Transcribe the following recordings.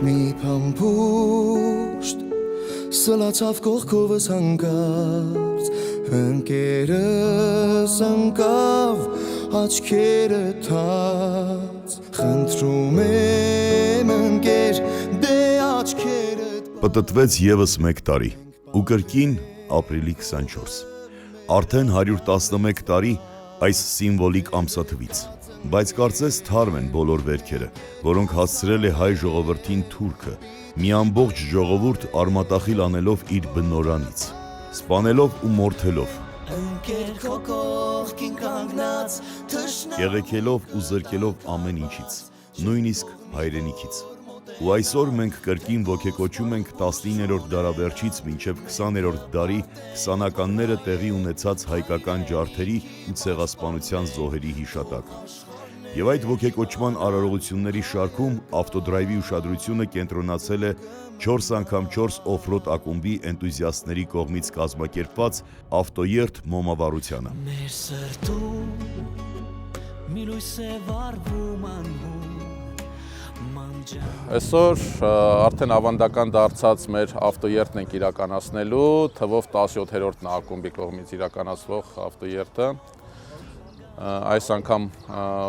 մի փամփուշտ սլացավ կողքովս հանկարծ ընկերս ընկավ աչքերը թաց խնդրում եմ ընկեր դե աչքերը Պտտվեց եւս մեկ տարի ու կրկին ապրիլի 24 արդեն 111 տարի այս սիմվոլիկ ամսաթվից բայց կարծես թարմ են բոլոր վերքերը որոնք հասցրել է հայ ժողովրդին թուրքը մի ամբողջ ժողովուրդ արմատախիլ անելով իր բնորանից սպանելով ու մորթելով ընկեր քո կողքին կանգնած եղեքելով ու զրկելով ամեն ինչից նույնիսկ հայրենիքից ու այսօր մենք կրկին ոգեկոչում ենք 19-րդ դարավերջից մինչև 20-րդ դարի 20-ականները տեղի ունեցած հայկական ջարդերի ու ցեղասպանության զոհերի հիշատակ Եվ այդ ոգեկոչման արարողությունների շարքում ավտոդրայվի ուշադրությունը կենտրոնացել է 4x4 օֆրոդ ակումբի էնտուզիաստների կողմից կազմակերպված ավտոերթ մոմավառությանը Մեր սրտում մի լույս է վառվում անհուն Այսօր արդեն ավանդական դարձած մեր ավտոերթն ենք իրականացնելու թվով 17-րդ ակումբի կողմից իրականացվող ավտոերթը Այս անգամ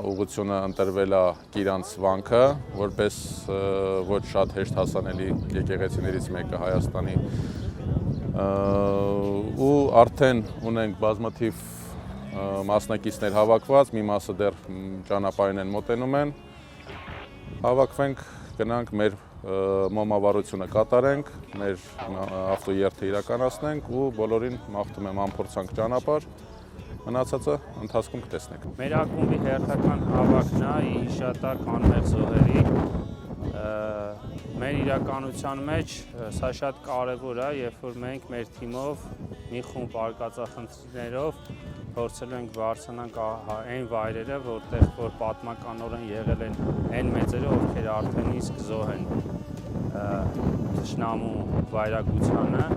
ուղղությունը ընտրվել է Կիրանց վանքը, որպես ոչ շատ հեշտ հասանելի եկեղեցիներից մեկը Հայաստանի ու արդեն ունենք բազմաթիվ մասնակիցներ հավաքված, մի մասը դեռ ճանապարհին են մոտենում են Հավաքվենք, գնանք մեր մոմավառությունը կատարենք, մեր ավտոերթը իրականացնենք ու բոլորին մաղթում եմ անփորձանք ճանապարհ Մնացածը ընթացքում կտեսնենք։ Մեր ակումբի հերթական հավաքն է հիշատակ անմեղ զոհերի։ Մեր իրականության մեջ սա շատ կարևոր է, երբ որ մենք մեր թիմով մի խումբ արկածախնդիրներով փորձել ենք բարձրանանք այն վայրերը, որտեղ որ պատմականորեն եղել են այն մեծերը, ովքեր արդեն իսկ զոհ են թշնամու վայրագությանը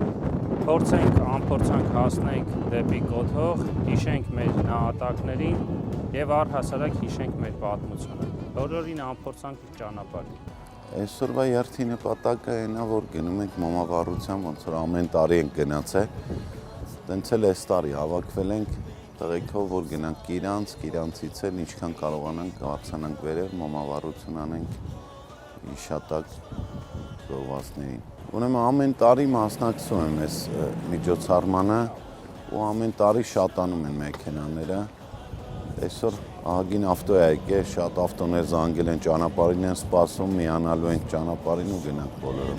Փորձենք, անփորձանք հասնենք դեպի կոթող, հիշենք մեր նահատակներին և առհասարակ հիշենք մեր պատմությունը։ Բոլորին անփորձանք ճանապարհ։ Այսօրվա երթի նպատակը այն է, որ գնում ենք մոմավառության, ոնց որ ամեն տարի ենք գնացել։ Տենց էլ այս տարի հավաքվել ենք տղեկով, որ գնանք Կիրանցից էլ ինչքան կարողանանք արձանանք վերև մոմավառություն անենք հիշատակ զոհվածներին։ Ուրեմն ամեն տարի մասնակցում եմ այս միջոցառմանը ու ամեն տարի շատանում են մեքենաները։ Այսօր ահագին ավտո է եկել, շատ ավտոներ զանգել են ճանապարհին են սպասում, միանալու են ճանապարհին ու գնանք բոլորը։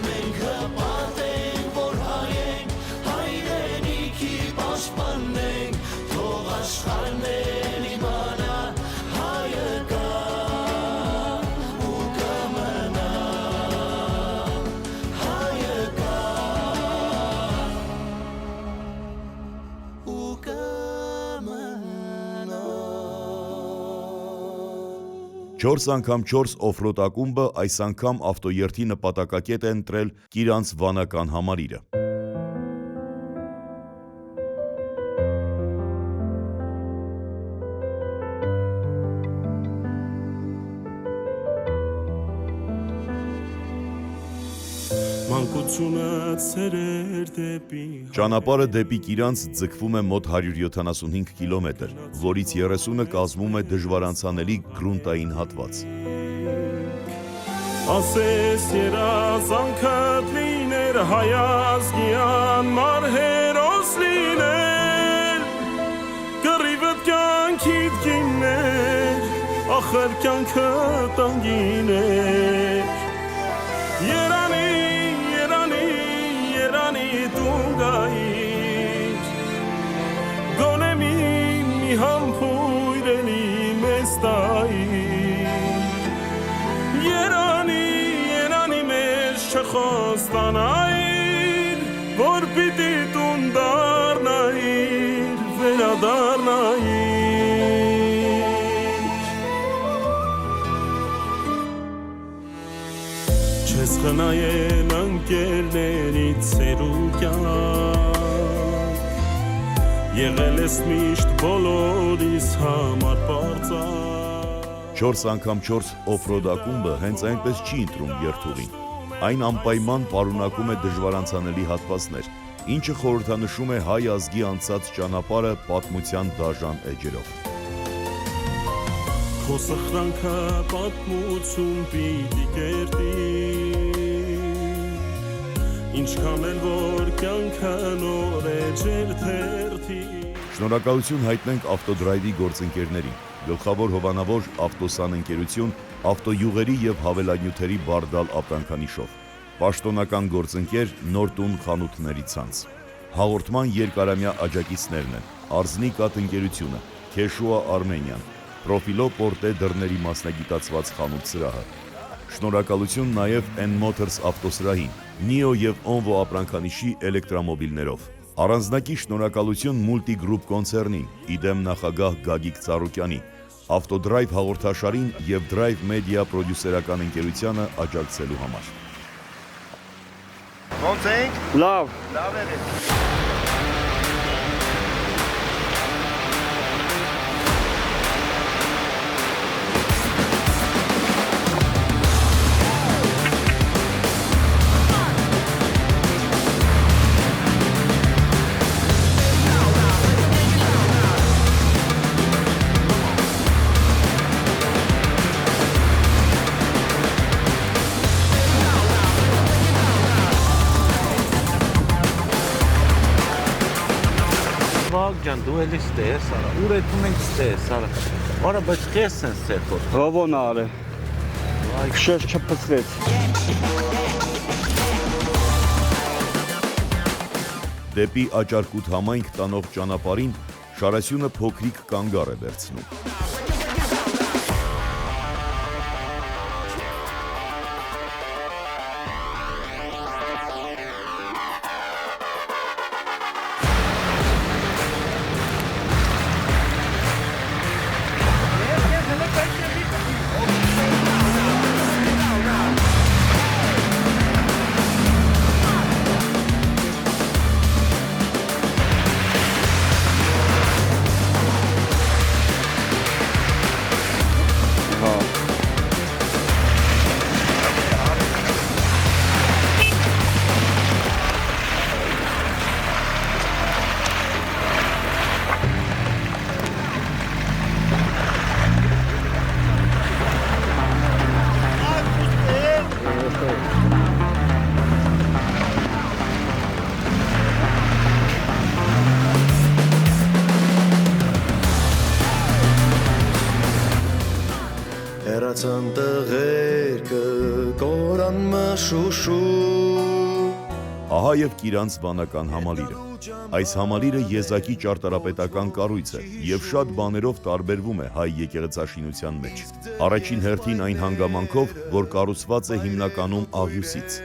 Մենք հպատենք, որ հայենք, հայրենիքի պաշտպանենք, թող աշխարհն իմանա, հայը կա ու կմնա, հայը կա ու կմնա 4x4 օֆրոդ ակումբը այս անգամ ավտոերթի նպատակակետ է ընտրել Կիրանց վանական համալիրը։ Ճանապարհը դեպի Կիրանց ձգվում է մոտ 175 կիլոմետր, որից 30-ը կազմում է դժվարանցանելի գրունտային հատված։ Ասես երազանքդ լիներ հայազգյան մարհերոս լիներ Կռիվդ կյանքիդ գիններ, ախր կյանքը տանգին էր Երանի դու գայիր Գոնե մի համբույր էլի մեզ տայիր Երանի մեզ չխոստանայիր Որ պիտի տուն դառնայիր, վերադառնայիր Չես խնայել ընկերներից սերուկյան Եղել ես միշտ բոլորիս համար պարծան 4x4 օֆրոդ ակումբը հենց այնպես չի ընտրում երթուղին։ Այն անպայման պարունակում է դժվարանցանելի հատվածներ, ինչը խորհրդանշում է հայ ազգի անցած ճանապարհը պատմության դաժան էջերով։ Քո սխրանքը պատմություն պիտի կերտի, ինչքան էլ որ կյանքը նոր էջեր թերթի։ Շնորհակալություն հայտնենք ավտոդրայվի գործընկերներին, գլխավոր հովանավոր ավտոսան ընկերություն, ավտոյուղերի և հավելանյութերի բարդալ ապրանքանիշով, պաշտոնական գործընկեր Նոր տուն խանութների ցանց։ Հաղորդման երկարամյա աջակիցներն են Արզնի կատ ընկերությունը, Քեշուա Արմենիան, Պրոֆիլո Պորտե դռների մասնագիտացված խանութ սրահը։ Շնորհակալություն նաև N-Motors ավտոսրահին, Nio և Onvo ապրանքանիշի էլեկտրամոբիլներով։ Առանձնակի շնորհակալություն Multigroup կոնցեռնին, իդեմ նախագահ Գագիկ Ծառուկյանի, Ավտոդրայվ հաղորդաշարին և Drive Media պրոդյուսերական ընկերությանը աջակցելու համար։ Ոնց ենք։ Լավ։ Լավ եք։ Ջան, դու էլի ստես, արա։ Ուր էթում ենք ստես, արա։ Արա, բայց քես են ստեփոտ։ Ովոն արը։ Քշեր չփծվեց։ Դեպի Աճարկուտ համայնք տանող ճանապարհին Շարասյունը փոքրիկ կանգառ է վերցնում։ Հեռացան տղերքը կորան մշուշու։ Ահա և Կիրանց վանական համալիրը։ Այս համալիրը եզակի ճարտարապետական կառույց է և շատ բաներով տարբերվում է հայ եկեղեցաշինության մեջ։ Առաջին հերթին այն հանգամանքով, որ կառուցված է հիմնականում աղյուսից։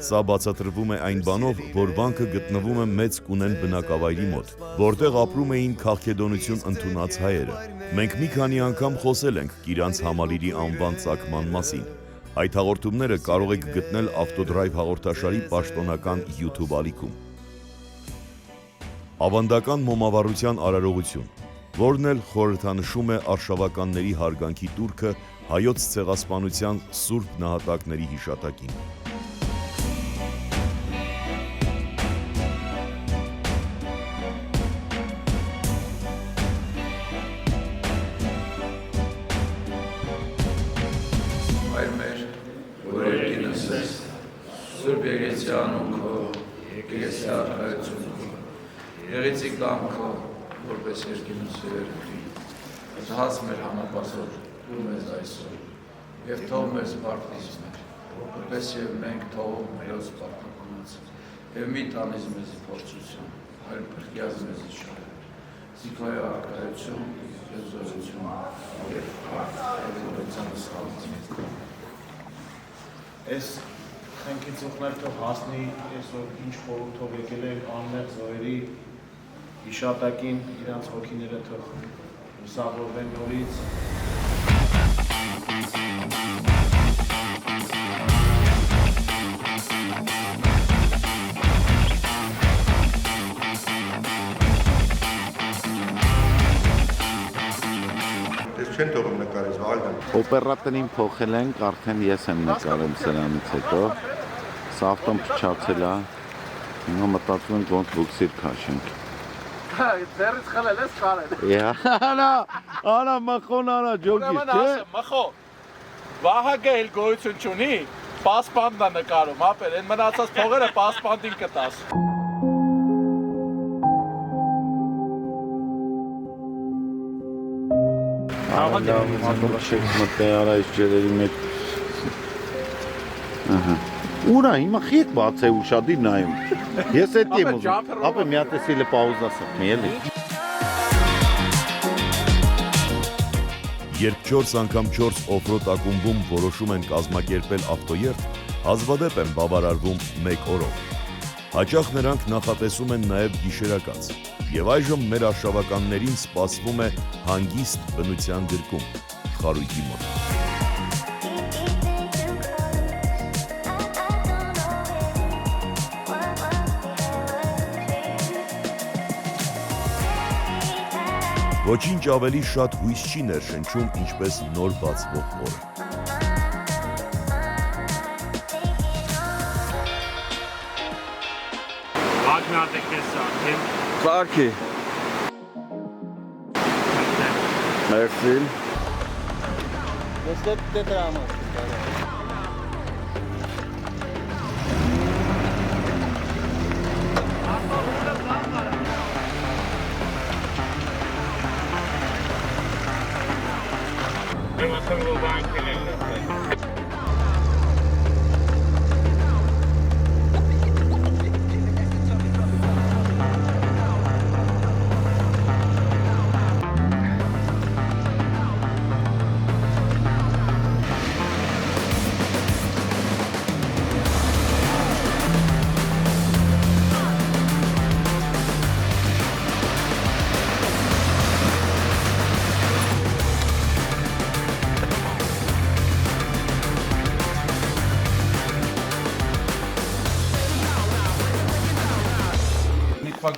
Սա բացատրվում է այն բանով, որ վանքը գտնվում է մեծ Կունեն բնակավայրի մոտ, որտեղ ապրում էին քաղաքեդոնություն ընդունած հայերը։ Մենք մի քանի անգամ խոսել ենք Կիրանց համալիրի անվան ծագման մասին։ Այդ հաղորդումները կարող եք գտնել Ավտոդրայվ հաղորդաշարի պաշտոնական YouTube ալիքում։ Ավանդական մոմավառության արարողություն, որն էլ խորհրդանշում է արշավականների հարգանքի տուրքը հայոց ցեղասպանության սուրբ նահատակների հիշատակին։ Սուրբ եկեցի անունքո, եկեցի արխայությունքո, եղեցի կամքո, որպես երկինս վերքրի, հաց մեր համապասոր, դու մեզ այսօր, և թող մեզ պարտից մեր, որպես և մենք թողում մերոց պարտականաց, և մի տանից մեզի փորձություն, այլ պրկյազ մեզի շարը, զիքոյ արկայություն, և զորություն, և որեցանը սխալից։ Այս խենքի ծուխներ թող հասնի այսօր ինչ խորհուրդով եկել են անմեղ զոհերի հիշատակին, իրանց հոգիները թող լուսավորվեն նորից։ Չեն թողում նկարից, Օպերատորին փոխել ենք, արդեն ես եմ նկարել սրանից հետո։ Սա ավտոն փչացել է։ Հիմա մտածում ենք ոնց բուքսիր քաշենք։ Ձեռից խլել ես կարել։ Արա մախոն արա ջոգի, չէ։ Մախո։ Վահագը էլ գոյություն չունի, պասպանդն է նկարում, ապեր, այն մնացած փողերը պասպանդին կտաս։ Մտե արա այս ջերերի մեջ։ Ուրա, հիմա խիտ բաց է ուշադիր նայում։ Ես էդ եմ ուզում։ Ապա մի հատ էսի պաուզա սխմի էլի։ Երբ 4 անգամ 4 օֆրոդ ակումբում որոշում են կազմակերպել ավտոերթ, հազվադեպ են բավարարվում 1 օրով։ Հաճախ նրանք նախատեսում են նաև գիշերակաց, եւ այժմ մեր արշավականներին սպասվում է հանգիստ բնության գրկում խարույկի մոտ։ Ոչինչ ավելի շատ հույս չի ներշնչում, ինչպես նոր բացվող օրը։ Վագնատը քեզ սարքեմ։ Սարքի։ Մերսի։ Ես դե դրամը։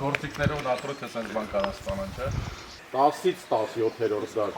Գործիքներով ապրոց ես այս բան կարա ստանան, չէ։ 10-ից 17-րդ դար։